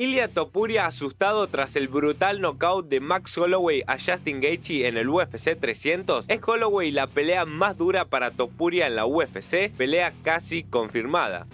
Ilia Topuria asustado tras el brutal knockout de Max Holloway a Justin Gaethje en el UFC 300. ¿Es Holloway la pelea más dura para Topuria en la UFC? Pelea casi confirmada.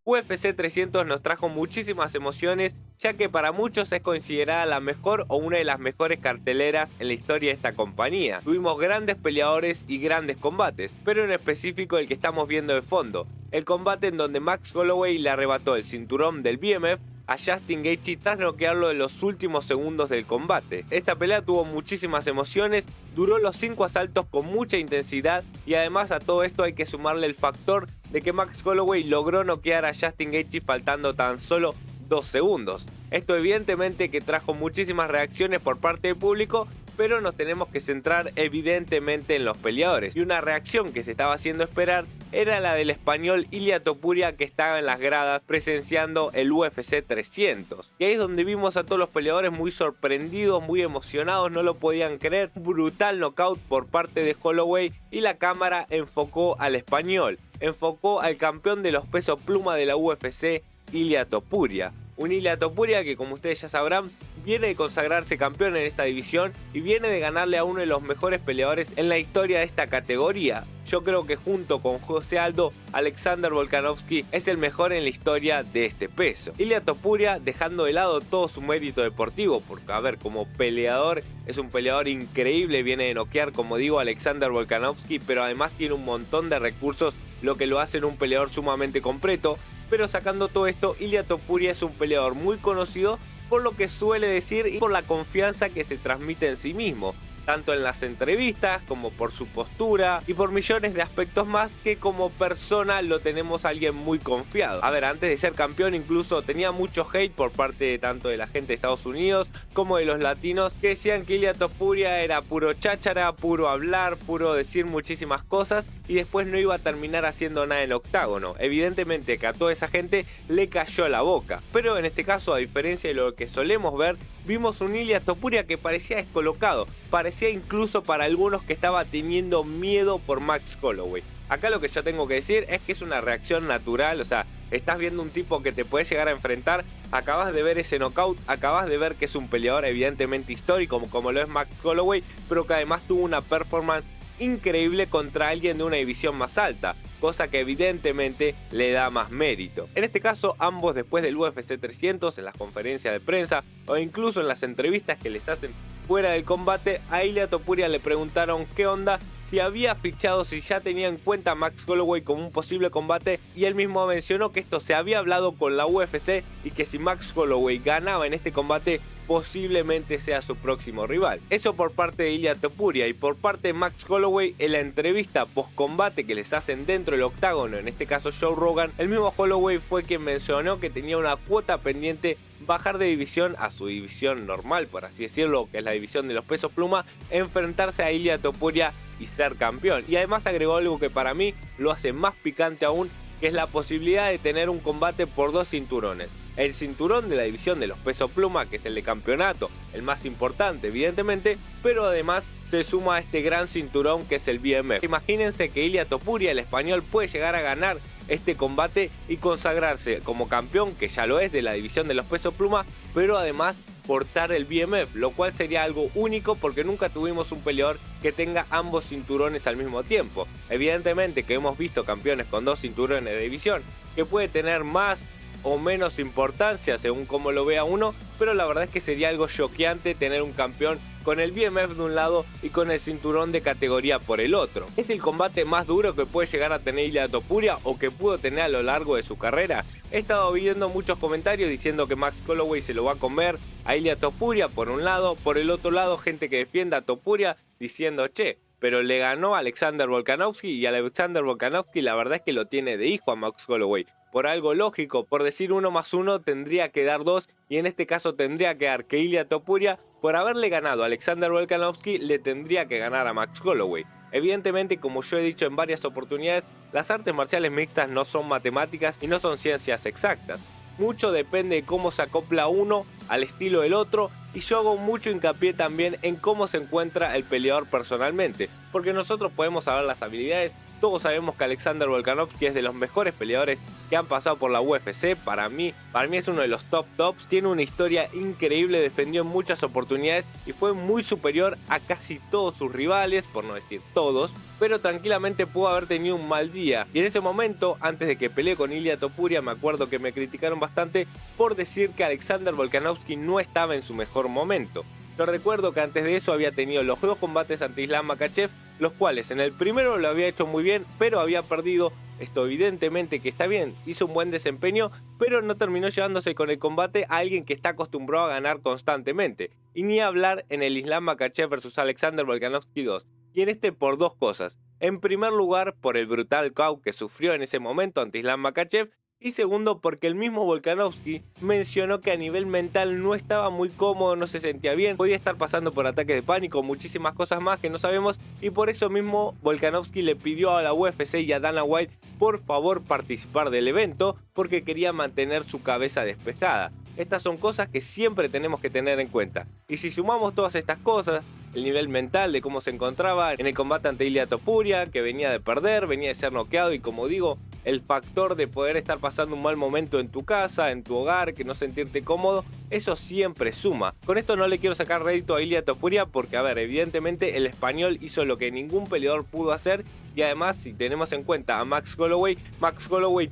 UFC 300 nos trajo muchísimas emociones, ya que para muchos es considerada la mejor o una de las mejores carteleras en la historia de esta compañía. Tuvimos grandes peleadores y grandes combates, pero en específico el que estamos viendo de fondo, el combate en donde Max Holloway le arrebató el cinturón del BMF a Justin Gaethje tras noquearlo en los últimos segundos del combate. Esta pelea tuvo muchísimas emociones, duró los 5 asaltos con mucha intensidad y además a todo esto hay que sumarle el factor de que Max Holloway logró noquear a Justin Gaethje faltando tan solo 2 segundos. Esto evidentemente que trajo muchísimas reacciones por parte del público, pero nos tenemos que centrar evidentemente en los peleadores. Y una reacción que se estaba haciendo esperar era la del español Ilia Topuria, que estaba en las gradas presenciando el UFC 300. Y ahí es donde vimos a todos los peleadores muy sorprendidos, muy emocionados, no lo podían creer. Un brutal knockout por parte de Holloway y la cámara enfocó al español. Enfocó al campeón de los pesos pluma de la UFC, Ilia Topuria. Un Ilia Topuria que, como ustedes ya sabrán, viene de consagrarse campeón en esta división y viene de ganarle a uno de los mejores peleadores en la historia de esta categoría. Yo creo que junto con José Aldo, Alexander Volkanovski es el mejor en la historia de este peso. Ilia Topuria dejando de lado todo su mérito deportivo, porque a ver, como peleador es un peleador increíble, viene de noquear, como digo, Alexander Volkanovski, pero además tiene un montón de recursos, lo que lo hace en un peleador sumamente completo. Pero sacando todo esto, Ilia Topuria es un peleador muy conocido por lo que suele decir y por la confianza que se transmite en sí mismo, tanto en las entrevistas como por su postura y por millones de aspectos más, que como persona lo tenemos a alguien muy confiado. A ver, antes de ser campeón incluso tenía mucho hate por parte de tanto de la gente de Estados Unidos como de los latinos, que decían que Ilia Topuria era puro cháchara, puro hablar, puro decir muchísimas cosas y después no iba a terminar haciendo nada en el octágono. Evidentemente que a toda esa gente le cayó la boca, pero en este caso, a diferencia de lo que solemos ver, vimos un Ilia Topuria que parecía descolocado, parecía incluso para algunos que estaba teniendo miedo por Max Holloway. Acá lo que yo tengo que decir es que es una reacción natural, o sea, estás viendo un tipo que te puede llegar a enfrentar, acabas de ver ese knockout, acabas de ver que es un peleador evidentemente histórico como lo es Max Holloway, pero que además tuvo una performance increíble contra alguien de una división más alta, cosa que evidentemente le da más mérito. En este caso, ambos después del UFC 300, en las conferencias de prensa o incluso en las entrevistas que les hacen fuera del combate, a Ilia Topuria le preguntaron qué onda, si había fichado, si ya tenía en cuenta a Max Holloway como un posible combate, y él mismo mencionó que esto se había hablado con la UFC y que si Max Holloway ganaba en este combate, posiblemente sea su próximo rival. Eso por parte de Ilia Topuria, y por parte de Max Holloway, en la entrevista post combate que les hacen dentro del octágono, en este caso Joe Rogan, el mismo Holloway fue quien mencionó que tenía una cuota pendiente bajar de división a su división normal, por así decirlo, que es la división de los pesos pluma, enfrentarse a Ilia Topuria y ser campeón. Y además agregó algo que para mí lo hace más picante aún, que es la posibilidad de tener un combate por 2 cinturones. El cinturón de la división de los pesos pluma, que es el de campeonato, el más importante evidentemente, pero además se suma a este gran cinturón que es el BMF. Imagínense que Ilia Topuria, el español, puede llegar a ganar este combate y consagrarse como campeón, que ya lo es, de la división de los pesos pluma, pero además portar el BMF, lo cual sería algo único porque nunca tuvimos un peleador que tenga ambos cinturones al mismo tiempo. Evidentemente que hemos visto campeones con 2 cinturones de división, que puede tener más o menos importancia según cómo lo vea uno, pero la verdad es que sería algo choqueante tener un campeón con el BMF de un lado y con el cinturón de categoría por el otro. ¿Es el combate más duro que puede llegar a tener Ilia Topuria o que pudo tener a lo largo de su carrera? He estado viendo muchos comentarios diciendo que Max Holloway se lo va a comer a Ilia Topuria por un lado, por el otro lado gente que defienda a Topuria diciendo che, pero le ganó a Alexander Volkanovski y Alexander Volkanovski la verdad es que lo tiene de hijo a Max Holloway. Por algo lógico, por decir 1 más 1 tendría que dar 2 y en este caso tendría que dar que Ilia Topuria, por haberle ganado a Alexander Volkanovski, le tendría que ganar a Max Holloway. Evidentemente, como yo he dicho en varias oportunidades, las artes marciales mixtas no son matemáticas y no son ciencias exactas. Mucho depende de cómo se acopla uno al estilo del otro y yo hago mucho hincapié también en cómo se encuentra el peleador personalmente, porque nosotros podemos saber las habilidades Todos sabemos que Alexander Volkanovski es de los mejores peleadores que han pasado por la UFC. Para mí es uno de los tops. Tiene una historia increíble, defendió en muchas oportunidades y fue muy superior a casi todos sus rivales, por no decir todos, pero tranquilamente pudo haber tenido un mal día. Y en ese momento, antes de que pelee con Ilia Topuria, me acuerdo que me criticaron bastante por decir que Alexander Volkanovski no estaba en su mejor momento. Yo recuerdo que antes de eso había tenido los 2 combates ante Islam Makhachev, los cuales en el primero lo había hecho muy bien, pero había perdido. Esto evidentemente que está bien, hizo un buen desempeño, pero no terminó llevándose con el combate a alguien que está acostumbrado a ganar constantemente. Y ni hablar en el Islam Makhachev vs Alexander Volkanovski 2. Y en este por 2 cosas. En primer lugar, por el brutal KO que sufrió en ese momento ante Islam Makhachev. Y segundo, porque el mismo Volkanovski mencionó que a nivel mental no estaba muy cómodo, no se sentía bien, podía estar pasando por ataques de pánico, muchísimas cosas más que no sabemos, y por eso mismo Volkanovski le pidió a la UFC y a Dana White por favor participar del evento, porque quería mantener su cabeza despejada. Estas son cosas que siempre tenemos que tener en cuenta. Y si sumamos todas estas cosas, el nivel mental de cómo se encontraba en el combate ante Ilia Topuria, que venía de perder, venía de ser noqueado, y como digo, el factor de poder estar pasando un mal momento en tu casa, en tu hogar, que no sentirte cómodo, eso siempre suma. Con esto no le quiero sacar rédito a Ilia Topuria porque, a ver, evidentemente el español hizo lo que ningún peleador pudo hacer. Y además, si tenemos en cuenta a Max Holloway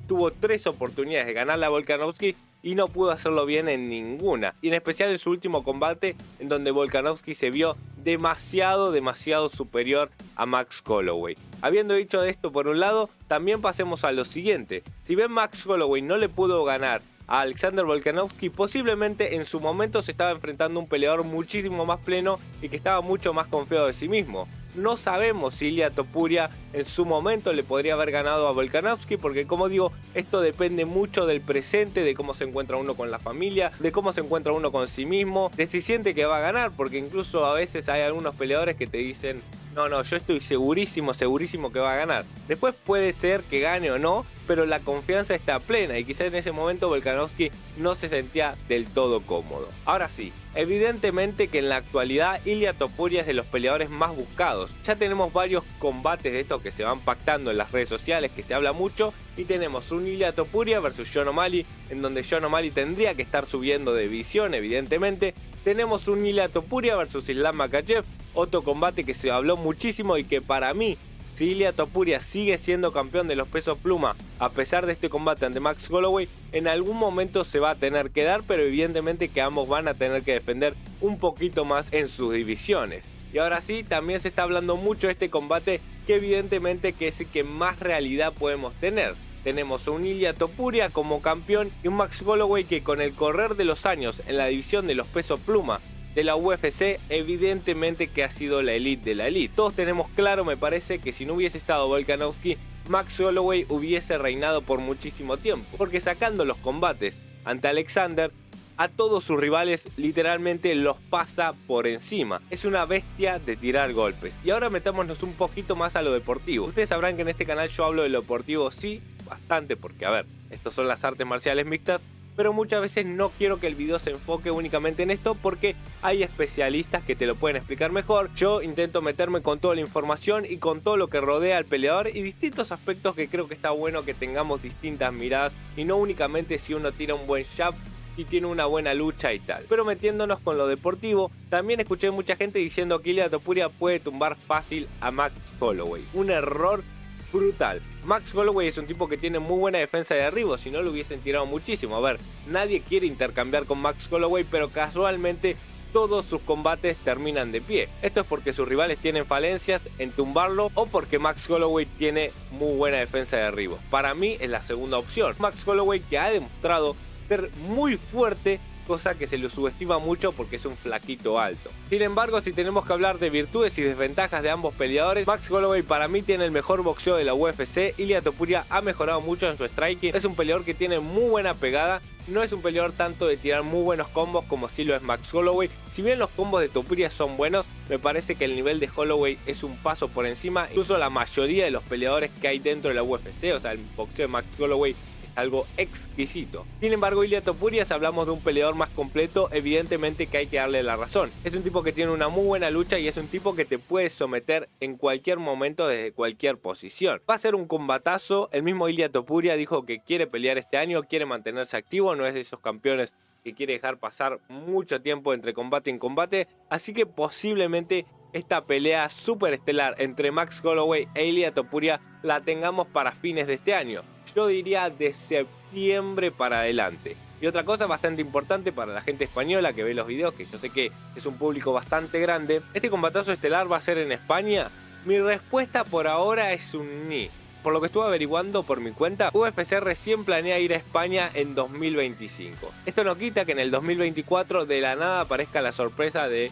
tuvo 3 oportunidades de ganarle a Volkanovski y no pudo hacerlo bien en ninguna. Y en especial en su último combate, en donde Volkanovski se vio demasiado superior a Max Holloway. Habiendo dicho esto por un lado, también pasemos a lo siguiente. Si bien Max Holloway no le pudo ganar a Alexander Volkanovski, posiblemente en su momento se estaba enfrentando a un peleador muchísimo más pleno y que estaba mucho más confiado de sí mismo. No sabemos si Ilia Topuria en su momento le podría haber ganado a Volkanovski, porque como digo, esto depende mucho del presente, de cómo se encuentra uno con la familia, de cómo se encuentra uno con sí mismo, de si siente que va a ganar, porque incluso a veces hay algunos peleadores que te dicen no, yo estoy segurísimo que va a ganar. Después puede ser que gane o no, pero la confianza está plena y quizás en ese momento Volkanovski no se sentía del todo cómodo. Ahora sí, evidentemente que en la actualidad Ilia Topuria es de los peleadores más buscados. Ya tenemos varios combates de estos que se van pactando en las redes sociales, que se habla mucho, y tenemos un Ilia Topuria versus Sean O'Malley, en donde Sean O'Malley tendría que estar subiendo de división, evidentemente. Tenemos un Ilia Topuria versus Islam Makhachev, otro combate que se habló muchísimo y que para mí, si Ilia Topuria sigue siendo campeón de los pesos pluma a pesar de este combate ante Max Holloway, en algún momento se va a tener que dar, pero evidentemente que ambos van a tener que defender un poquito más en sus divisiones. Y ahora sí, también se está hablando mucho de este combate, que evidentemente que es el que más realidad podemos tener. Tenemos a un Ilia Topuria como campeón y un Max Holloway que con el correr de los años en la división de los pesos pluma de la UFC, evidentemente que ha sido la elite de la elite. Todos tenemos claro, me parece, que si no hubiese estado Volkanovski, Max Holloway hubiese reinado por muchísimo tiempo, porque sacando los combates ante Alexander, a todos sus rivales literalmente los pasa por encima. Es una bestia de tirar golpes. Y ahora metámonos un poquito más a lo deportivo. Ustedes sabrán que en este canal yo hablo de lo deportivo, sí, bastante, porque a ver, estos son las artes marciales mixtas, pero muchas veces no quiero que el video se enfoque únicamente en esto porque hay especialistas que te lo pueden explicar mejor. Yo intento meterme con toda la información y con todo lo que rodea al peleador y distintos aspectos que creo que está bueno que tengamos distintas miradas y no únicamente si uno tira un buen jab y tiene una buena lucha y tal. Pero metiéndonos con lo deportivo, también escuché mucha gente diciendo que Ilia Topuria puede tumbar fácil a Max Holloway. Un error brutal. Max Holloway es un tipo que tiene muy buena defensa de derribo, si no lo hubiesen tirado muchísimo. A ver, nadie quiere intercambiar con Max Holloway, pero casualmente todos sus combates terminan de pie. Esto es porque sus rivales tienen falencias en tumbarlo o porque Max Holloway tiene muy buena defensa de derribo. Para mí es la segunda opción. Max Holloway, que ha demostrado ser muy fuerte, cosa que se lo subestima mucho porque es un flaquito alto. Sin embargo, si tenemos que hablar de virtudes y desventajas de ambos peleadores, Max Holloway para mí tiene el mejor boxeo de la UFC. Ilia Topuria ha mejorado mucho en su striking, es un peleador que tiene muy buena pegada, no es un peleador tanto de tirar muy buenos combos como si lo es Max Holloway. Si bien los combos de Topuria son buenos, me parece que el nivel de Holloway es un paso por encima, incluso la mayoría de los peleadores que hay dentro de la UFC. O sea, el boxeo de Max Holloway algo exquisito. Sin embargo, Ilia Topuria, si hablamos de un peleador más completo, evidentemente que hay que darle la razón. Es un tipo que tiene una muy buena lucha y es un tipo que te puede someter en cualquier momento desde cualquier posición. Va a ser un combatazo. El mismo Ilia Topuria dijo que quiere pelear este año, quiere mantenerse activo, no es de esos campeones que quiere dejar pasar mucho tiempo entre combate en combate, así que posiblemente esta pelea super estelar entre Max Holloway e Ilia Topuria la tengamos para fines de este año. Yo diría de septiembre para adelante. Y otra cosa bastante importante para la gente española que ve los videos, que yo sé que es un público bastante grande, ¿este combatazo estelar va a ser en España? Mi respuesta por ahora es un ni. Por lo que estuve averiguando por mi cuenta, UFC recién planea ir a España en 2025. Esto no quita que en el 2024 de la nada aparezca la sorpresa de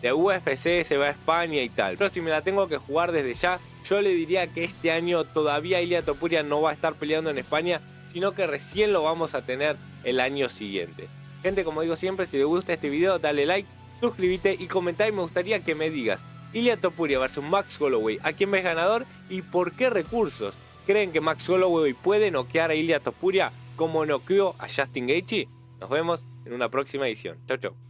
UFC se va a España y tal. Pero si me la tengo que jugar desde ya, yo le diría que este año todavía Ilia Topuria no va a estar peleando en España, sino que recién lo vamos a tener el año siguiente. Gente, como digo siempre, si te gusta este video, dale like, suscríbete y comentá, y me gustaría que me digas: Ilia Topuria versus Max Holloway, ¿a quién ves ganador y por qué recursos? ¿Creen que Max Holloway puede noquear a Ilia Topuria como noqueó a Justin Gaethje? Nos vemos en una próxima edición. Chau, chau.